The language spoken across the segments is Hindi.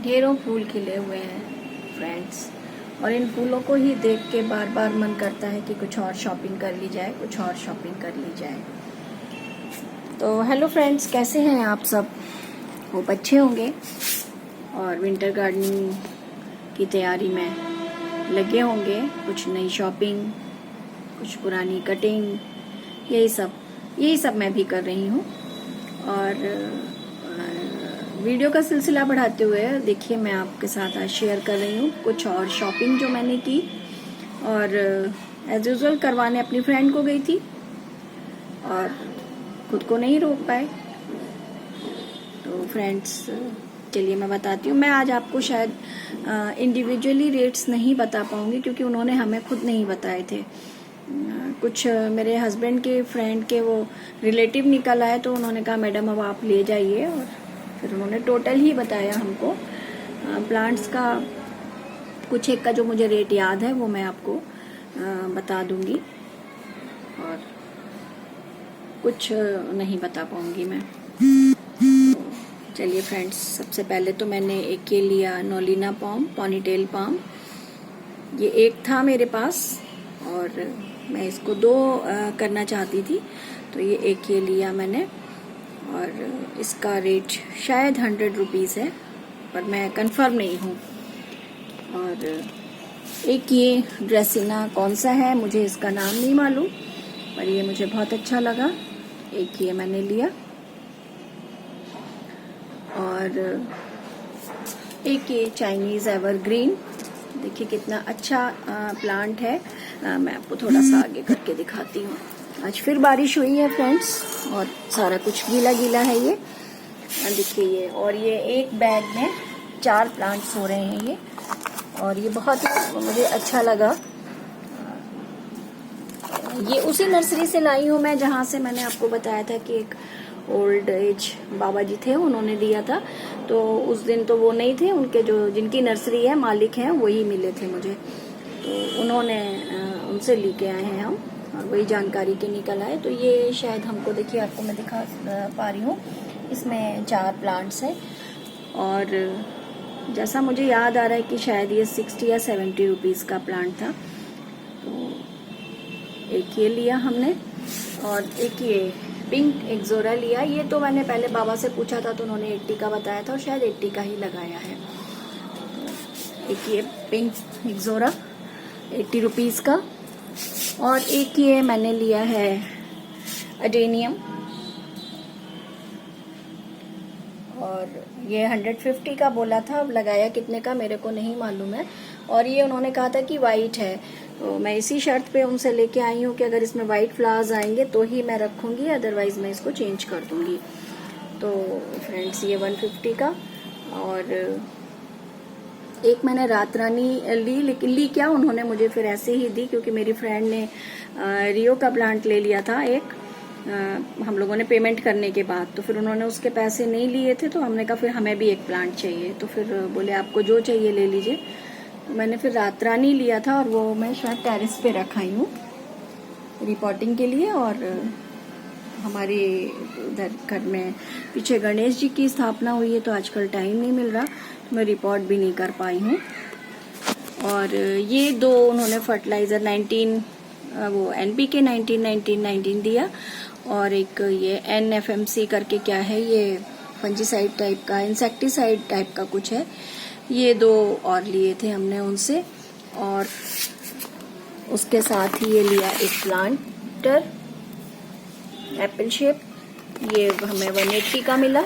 ढेरों फूल खिले हुए हैं फ्रेंड्स, और इन फूलों को ही देख के बार बार मन करता है कि कुछ और शॉपिंग कर ली जाए, कुछ और शॉपिंग कर ली जाए। तो हेलो फ्रेंड्स, कैसे हैं आप सब? होप अच्छे होंगे और विंटर गार्डनिंग की तैयारी में लगे होंगे। कुछ नई शॉपिंग, कुछ पुरानी कटिंग, यही सब मैं भी कर रही हूँ। और वीडियो का सिलसिला बढ़ाते हुए देखिए, मैं आपके साथ आज शेयर कर रही हूँ कुछ और शॉपिंग जो मैंने की, और एज यूजुअल करवाने अपनी फ्रेंड को गई थी और खुद को नहीं रोक पाए। तो फ्रेंड्स, चलिए मैं बताती हूँ। मैं आज आपको शायद इंडिविजुअली रेट्स नहीं बता पाऊंगी क्योंकि उन्होंने हमें खुद नहीं बताए थे। कुछ मेरे हस्बैंड के फ्रेंड के वो रिलेटिव निकल आए, तो उन्होंने कहा मैडम अब आप ले जाइए, और फिर उन्होंने टोटल ही बताया हमको। प्लांट्स का कुछ एक का जो मुझे रेट याद है वो मैं आपको बता दूंगी, और कुछ नहीं बता पाऊंगी मैं। तो चलिए फ्रेंड्स, सबसे पहले तो मैंने एक ये लिया नोलिना पाम, पॉनीटेल पाम। ये एक था मेरे पास और मैं इसको 2 करना चाहती थी, तो ये एक ये लिया मैंने, और इसका रेट शायद 100 रुपीज़ है, पर मैं कंफर्म नहीं हूँ। और एक ये ड्रेसिना कौन सा है मुझे इसका नाम नहीं मालूम, पर ये मुझे बहुत अच्छा लगा। एक ये मैंने लिया, और एक ये चाइनीज़ एवरग्रीन। देखिए कितना अच्छा प्लांट है। मैं आपको थोड़ा सा आगे करके दिखाती हूँ। आज फिर बारिश हुई है फ्रेंड्स, और सारा कुछ गीला गीला है ये। देखिए ये, और ये एक बैग में 4 प्लांट्स हो रहे हैं ये, और ये बहुत मुझे अच्छा लगा। ये उसी नर्सरी से लाई हूँ मैं जहाँ से मैंने आपको बताया था कि एक ओल्ड एज बाबा जी थे, उन्होंने दिया था। तो उस दिन तो वो नहीं थे, उनके जो जिनकी नर्सरी है मालिक हैं वही मिले थे मुझे, तो उन्होंने उनसे लेके आए हैं हम, और वही जानकारी के निकल आए। तो ये शायद हमको, देखिए आपको मैं दिखा पा रही हूँ, इसमें 4 प्लांट्स हैं, और जैसा मुझे याद आ रहा है कि शायद ये 60 या 70 रुपीज़ का प्लांट था। तो एक ये लिया हमने, और एक ये पिंक एक्सोरा लिया। ये तो मैंने पहले बाबा से पूछा था तो उन्होंने 80 का बताया था, और शायद 80 का ही लगाया है। एक ये पिंक एक्सोरा 80 रुपीज़ का, और एक ये मैंने लिया है अडेनियम, और ये 150 का बोला था, अब लगाया कितने का मेरे को नहीं मालूम है। और ये उन्होंने कहा था कि वाइट है, तो मैं इसी शर्त पे उनसे लेके आई हूँ कि अगर इसमें वाइट फ्लावर्स आएंगे तो ही मैं रखूँगी, अदरवाइज़ मैं इसको चेंज कर दूँगी। तो फ्रेंड्स, ये 150 का, और एक मैंने रात रानी ली, लेकिन ली क्या, उन्होंने मुझे फिर ऐसे ही दी क्योंकि मेरी फ्रेंड ने रियो का प्लांट ले लिया था एक, हम लोगों ने पेमेंट करने के बाद। तो फिर उन्होंने उसके पैसे नहीं लिए थे, तो हमने कहा फिर हमें भी एक प्लांट चाहिए, तो फिर बोले आपको जो चाहिए ले लीजिए। तो मैंने फिर रात रानी लिया था, और वो मैं शायद टेरेस पे रखाई हूँ रिपोर्टिंग के लिए। और हमारे इधर घर में पीछे गणेश जी की स्थापना हुई है, तो आजकल टाइम नहीं मिल रहा, तो मैं रिपोर्ट भी नहीं कर पाई हूँ। और ये 2 उन्होंने फर्टिलाइज़र 19 वो NPK 19 दिया, और एक ये NFMC करके क्या है, ये फंजीसाइड टाइप का, इंसेक्टिसाइड टाइप का कुछ है। ये 2 और लिए थे हमने उनसे, और उसके साथ ही ये लिया एक प्लांटर एप्पल शेप, ये हमें 180 का मिला।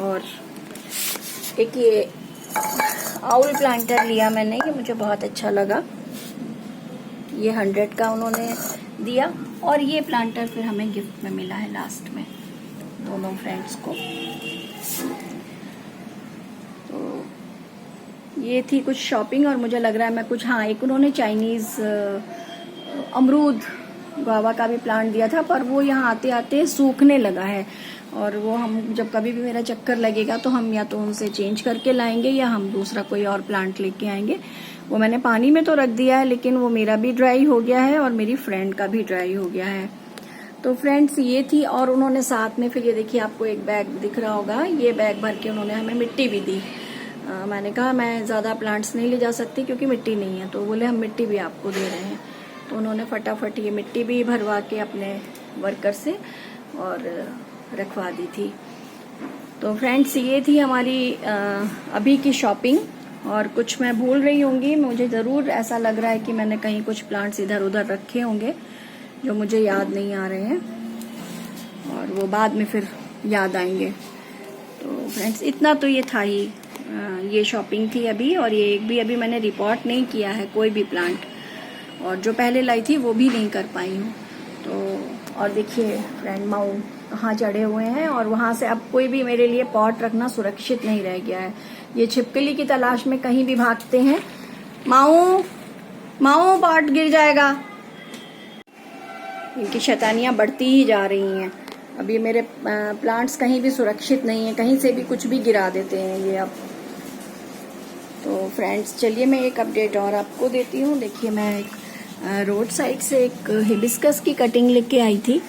और एक ये आउल प्लांटर लिया मैंने, ये मुझे बहुत अच्छा लगा, ये 100 का उन्होंने दिया। और ये प्लांटर फिर हमें गिफ्ट में मिला है लास्ट में, दोनों फ्रेंड्स को। तो ये थी कुछ शॉपिंग, और मुझे लग रहा है मैं कुछ, हाँ, एक उन्होंने चाइनीज़ अमरूद गुआवा का भी प्लांट दिया था, पर वो यहाँ आते आते सूखने लगा है, और वो हम जब कभी भी मेरा चक्कर लगेगा तो हम या तो उनसे चेंज करके लाएंगे, या हम दूसरा कोई और प्लांट लेके आएंगे। वो मैंने पानी में तो रख दिया है, लेकिन वो मेरा भी ड्राई हो गया है और मेरी फ्रेंड का भी ड्राई हो गया है। तो फ्रेंड्स, ये थी। और उन्होंने साथ में फिर ये देखिए, आपको एक बैग दिख रहा होगा, ये बैग भर के उन्होंने हमें मिट्टी भी दी। मैंने कहा मैं ज़्यादा प्लांट्स नहीं ले जा सकती क्योंकि मिट्टी नहीं है, तो बोले हम मिट्टी भी आपको दे रहे हैं। तो उन्होंने फटाफट ये मिट्टी भी भरवा के अपने वर्कर से और रखवा दी थी। तो फ्रेंड्स, ये थी हमारी अभी की शॉपिंग। और कुछ मैं भूल रही होंगी, मुझे ज़रूर ऐसा लग रहा है कि मैंने कहीं कुछ प्लांट्स इधर उधर रखे होंगे जो मुझे याद नहीं आ रहे हैं और वो बाद में फिर याद आएंगे। तो फ्रेंड्स, इतना तो ये था ही, ये शॉपिंग थी अभी। और ये एक भी अभी मैंने रिपोर्ट नहीं किया है कोई भी प्लांट, और जो पहले लाई थी वो भी नहीं कर पाई हूँ। तो और देखिए फ्रेंड, माऊ कहाँ चढ़े हुए हैं और वहाँ से अब कोई भी मेरे लिए पॉट रखना सुरक्षित नहीं रह गया है। ये छिपकली की तलाश में कहीं भी भागते हैं। माऊ माऊ, पॉट गिर जाएगा। इनकी शैतानियाँ बढ़ती ही जा रही हैं। अब ये मेरे प्लांट्स कहीं भी सुरक्षित नहीं है, कहीं से भी कुछ भी गिरा देते हैं ये अब। तो फ्रेंड्स, चलिए मैं एक अपडेट और आपको देती हूँ। देखिए, मैं एक रोड साइड से एक हिबिस्कस की कटिंग लेके आई थी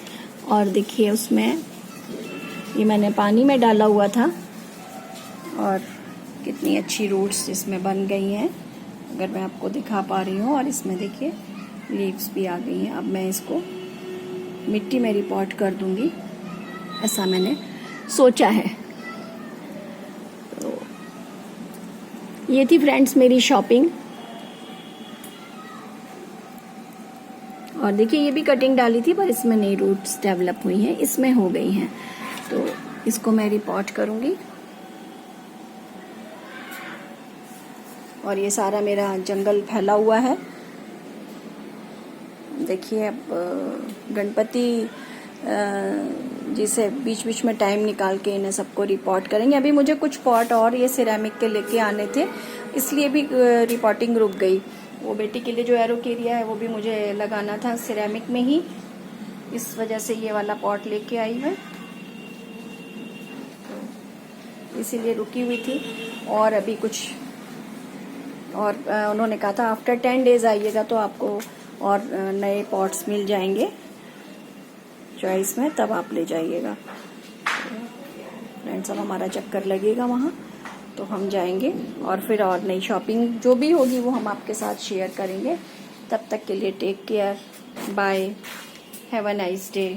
और देखिए उसमें ये मैंने पानी में डाला हुआ था और कितनी अच्छी रूट्स इसमें बन गई हैं, अगर मैं आपको दिखा पा रही हूँ। और इसमें देखिए लीव्स भी आ गई हैं। अब मैं इसको मिट्टी में रिपोर्ट कर दूंगी, ऐसा मैंने सोचा है। तो ये थी फ्रेंड्स मेरी शॉपिंग। और देखिए, ये भी कटिंग डाली थी पर इसमें नई रूट्स डेवलप हुई हैं, इसमें हो गई हैं। तो इसको मैं रिपोर्ट करूंगी। और ये सारा मेरा जंगल फैला हुआ है। देखिए, अब गणपति जी से बीच बीच में टाइम निकाल के इन्हें सबको रिपोर्ट करेंगे। अभी मुझे कुछ पॉट और ये सिरेमिक के लेके आने थे, इसलिए भी रिपोर्टिंग रुक गई। वो बेटी के लिए जो एरोकेरिया है वो भी मुझे लगाना था सिरेमिक में ही, इस वजह से ये वाला पॉट लेके आई है, इसीलिए रुकी हुई थी। और अभी कुछ और उन्होंने कहा था आफ्टर 10 डेज आइएगा तो आपको और नए पॉट्स मिल जाएंगे चॉइस में, तब आप ले जाइएगा। फ्रेंड्स, अब हमारा चक्कर लगेगा वहाँ, तो हम जाएंगे और फिर और नई शॉपिंग जो भी होगी वो हम आपके साथ शेयर करेंगे। तब तक के लिए take care, bye, have a nice day.